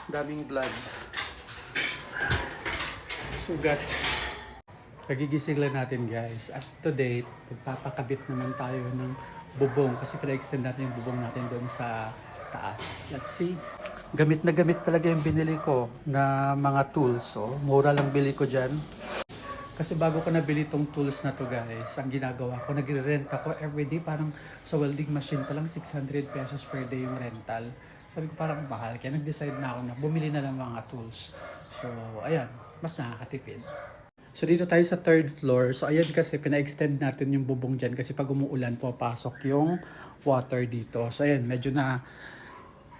Daming blood. Sugat. Kagigising lang natin guys. At today, magpapakabit naman tayo ng bubong. Kasi pina-extend natin yung bubong natin doon sa taas. Let's see. Gamit na gamit talaga yung binili ko na mga tools. So, mura lang bili ko dyan. Kasi bago ko nabili tong tools na to guys, ang ginagawa ko, nagre-rent ako everyday. Parang sa welding machine pa lang 600 pesos per day yung rental. Sabi ko parang mahal. Kaya nag-decide na ako na bumili na lang mga tools. So, ayan. Mas nakakatipid. So, dito tayo sa third floor. So, ayan kasi pina-extend natin yung bubong dyan. Kasi pag umuulan, papasok yung water dito. So, ayan. Medyo na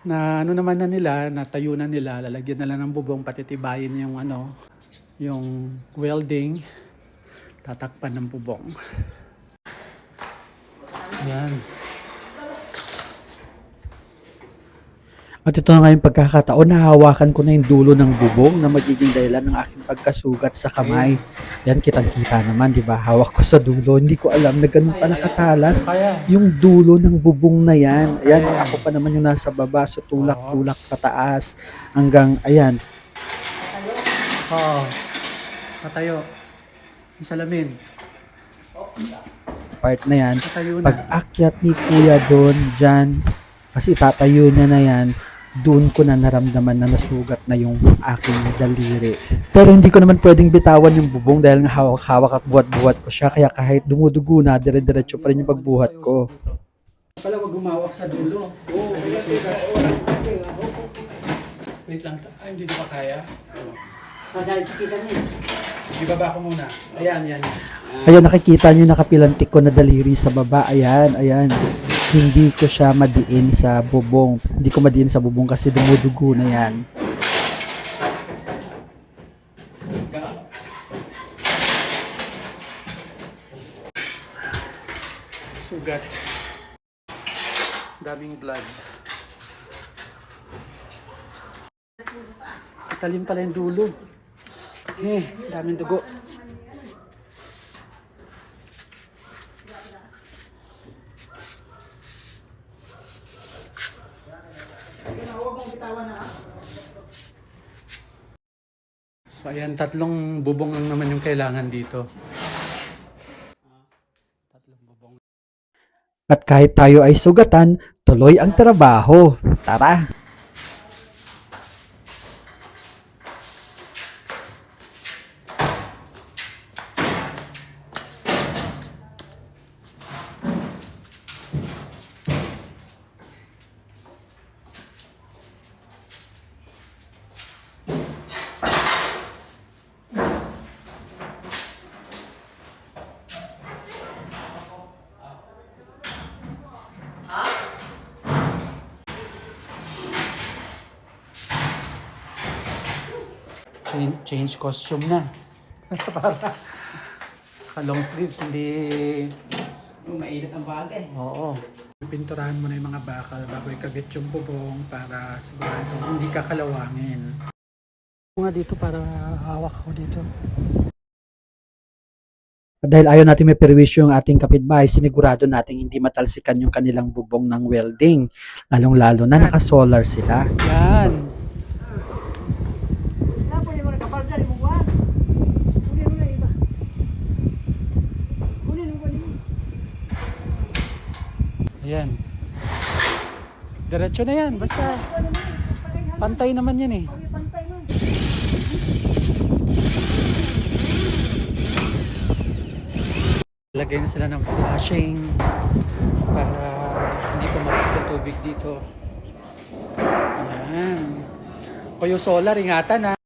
ano naman na nila, natayo na nila. Lalagyan na lang ng bubong, patitibayin yung yung welding, tatakpan ng bubong. Yan. At ito na nga yung pagkakataon, nahawakan ko na yung dulo ng bubong na magiging dahilan ng aking pagkasugat sa kamay. Yan, kitang-kita naman, di ba? Hawak ko sa dulo. Hindi ko alam na ganun pa nakatalas yung dulo ng bubong na yan. Ayan, ako pa naman yung nasa baba, so tulak-tulak pataas hanggang, ayan. Oo. Patayo. Yung salamin. Part na yan. Pag-akyat ni Kuya doon, dyan, kasi itatayo niya na yan, doon ko na naramdaman na nasugat na yung aking daliri. Pero hindi ko naman pwedeng bitawan yung bubong dahil nga hawak-hawak at buhat-buhat ko siya. Kaya kahit dumudugo na, dire-diretso pa rin yung pagbuhat ko. Pala wag gumawak sa dulo. Oo. Wait lang. Ay, hindi pa kaya. Ibaba ko muna. Ayan, yan. Ayan, nakikita nyo nakapilantik ko na daliri sa baba. Ayan, ayan. Hindi ko siya madiin sa bubong. Hindi ko madiin sa bubong kasi dumudugo na yan. Sugat. Daming blood. Talim pala yung dulo. Daming dugo. So ayan, tatlong bubong lang naman yung kailangan dito. Tatlong bubong. At kahit tayo ay sugatan, tuloy ang trabaho. Tara! Change costume na. Para long sleeves, hindi mainit ang bagay. Oo. Pinturahan mo na yung mga bakal bago ikabit yung bubong para sigurado hindi kakalawangin. Nga dito para hawak ako dito. Dahil ayaw natin may perwisyo yung ating kapitbahay, sinigurado natin hindi matalsikan yung kanilang bubong ng welding. Lalong-lalo na naka-solar sila. Yan. Ayan. Diretso na yan. Basta pantay naman yan eh. Lagay na sila ng flashing para hindi pumasok yung tubig dito. Ayan. O yung solar, ingatan ha.